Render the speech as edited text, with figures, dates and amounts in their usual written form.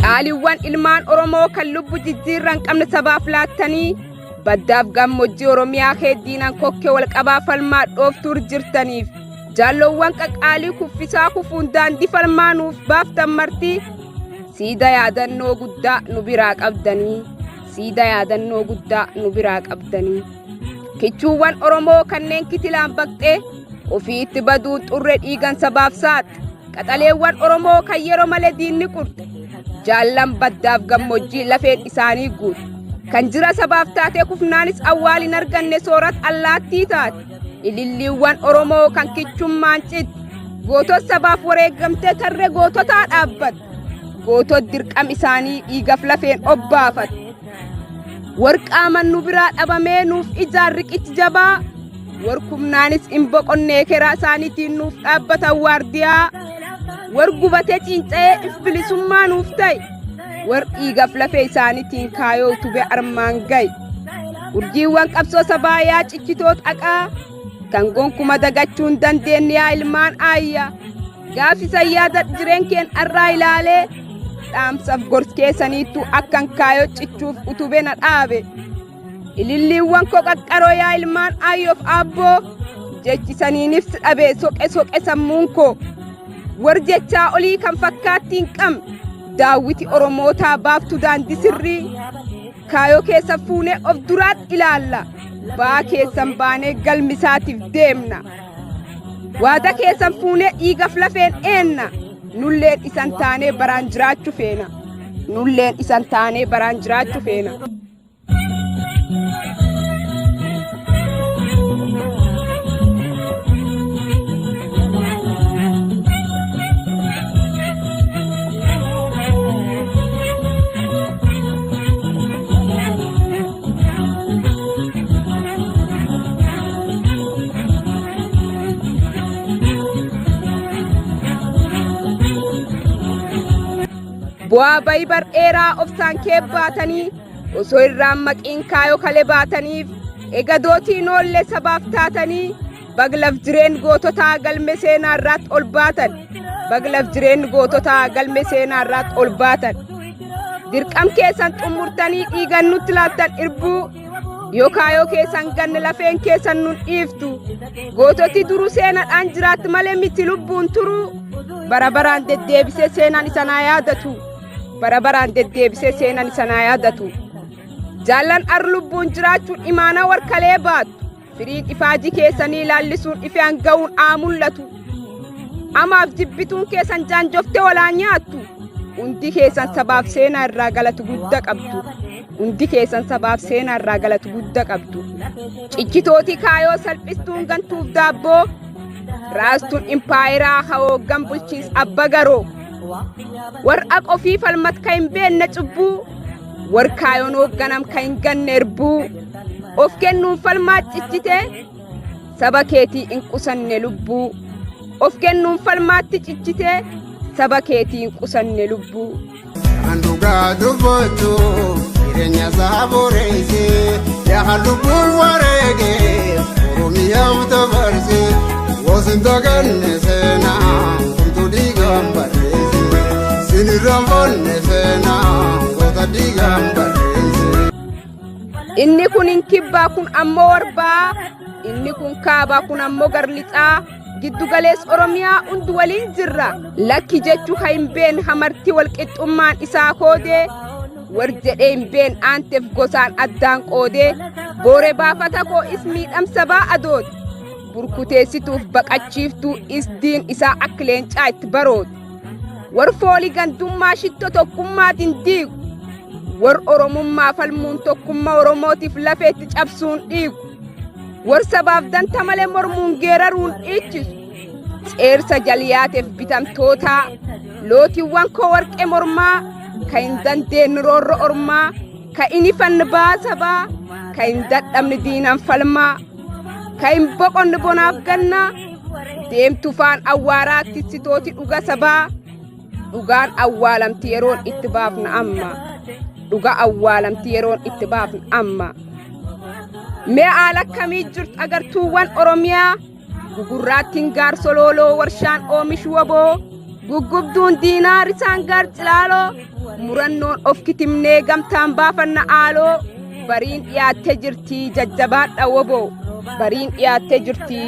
Qaaliiwwan ilmaan Oromoo kan lubbu jijjiirran qabne sabaaf laattanii baddaaf gammoojjii Oromiyaa heddiinan kokkee wal qabaa falmaa dhooftuur jirtaniif jaalloowwan qaqqaalii kuffisaa kufuun daandii falmaa nuuf baaftan martii siida yaadannoo guddaa nu biraa qabdanii siida yaadannoo guddaa nu biraa qabdanii kichuuwwan Oromoo kanneen kitilaan baqxee ofiitti baduun xurre dhiigan sabaaf saaxi qaxaleewwan Oromoo kan yeroo malee diinni qurxe jaallan baddaaf gammoojjii lafeen isaanii guutu kan jira sabaaf taatee kufnaanis awwaalin arganne soorat allaattii taate ililliiwwan Oromoo kan kichummaan citti gootot sabaaf wareegamtee tarree goototaa dhaabbat gootot dirqam isaanii dhiigaf lafeen obbaafat warqaaman nu biraa dhabamee nuuf ijaan riqichi jabaa warkumnaanis hin boqonnee keraa isaaniitiin nuuf dhaabbatan waardiyaa war gubatee cinca'ee ifbilisummaa nuuf ta'e war dhiigaf lafee isaaniitiin kaayoo tube armaan gaye urjiiwwan qabsoo sabaa yaa cichitoot haqaa kan gonkuma dagachuun dandeenye yaa ilmaan aayyaa gaafisa yaada jireen keen arraa ilaalee dhaamsaaf gorskeessaniittu akkan kaayoo cichuuf utube na dhaabe ililliiwwan koo qaqqaroo yaa ilmaan aayyoof aabboo jechisaniinif dhabe soqe sammuun koo war jechaa olii kan fakkaattiin qam daawwiti Oromootaa baaftu daandii sirrii kaayoo keessa fuunee of duraat ilaalla baa keessan baanee galmisaatiif deemna waada keessan fuunee dhiigaf lafeen eenna nulleen isan taanee baraan jiraachuu feena nulleen isan taanee baraan jiraachuu feena. Bu'aa bayii bardheeraa obsaan kee baatanii osoo irraan maqiin kaayoo kale baataniif egadootiin oollee sabaaf taatanii baglaf jireen goototaa galme seenaa irraatti ol baatan baglaf jireen goototaa galme seenaa irraatti ol baatan dirqam keessan xumurtanii dhiigan nutti laattan irbuu yoo kaayoo keessan ganne lafeen keessan nun dhiiftu goototi duruu seenaadhaan jiraatti malee miti lubbuun turuu bara baraan deddeebisee seenaan isanaa yaadatu bara baraan deddeebisee seenaan isanaa yaadatu jaallan ar lubbuun jiraachuun imaana warkalee baatu firiin ifaajii keessanii ilaallisuun ifeen ga'uun aa mul'atu amaaf jibbituun keessan jaanjoftee walaa nyaattu hundi keessan sabaaf seenaa irraa galatu guddaa qabdu hundi keessan sabaaf seenaa irraa galatu guddaa qabdu cichitooti kaayoo salphistuun gantuuf daabboo raastuun impaayiraa hawooggan bulchiis abba garoo warra qofii falmat kan hin beenne cubbuu war kaayoon hoogganam kan hin ganne erbuu of kennuun falmaa cichite saba keetii hin qusanne lubbuu of kennuun falmaatti cichite saba keetii hin qusanne lubbuu. Andugaa dubbatu jireenya isaa boreessee yaa lubbuun wareegee Oromiyaaf dabarsee wasinta ganne seenaa kuntu dhiigaan barreesse sinirraan bonne seenaa goota dhiigaan barreesse. Inni kun hin kibbaa kun ammoo warbaa inni kun kaabaa kun ammoo garlixaa giddu galees Oromiyaa hundi waliin jirra lakki jechuu ha hin been hamartii walqixxummaan isaa koodee war jedhee hin been aanteef gosaan addaan qoodee boore baafata koo is miidhamsa baa adooti burkuteessituuf baqachiiftuu isdiin isaa akka leencaa itti barooti war foolii gandummaa shitto tokkummaatiin diigu war Oromummaa falmuun tokkummaa Oromootiif lafeetti cabsuun dhiigu war sabaaf danta malee mormuun geeraruun dhiichisu ceersa jaliyaateef bitamtootaa lootiiwwan koo warqee mormaa kan hin dandeenye roorro ormaa ka inni fanni baasabaa ka hin dadhabne diinaan falmaa ka hin boqonne bonaaf gannaa deemtu faan awwaaraatti sitooti dhuga sabaa dhugaan awwaalamti yeroon itti baafna amma dhuga awwaalamti yeroon itti baafna amma mee haala akkamii jirtu agartuuwwan Oromiyaa gugurraattiin gaarsololoo warshaan oomishu waboo guggubduun diinaar isaan gaar cilaaloo murannoon of kitimnee gamtaan baafanna aaloo bariin dhiyaattee jirtii jajjabaadha waboo bariin dhiyaattee jirtii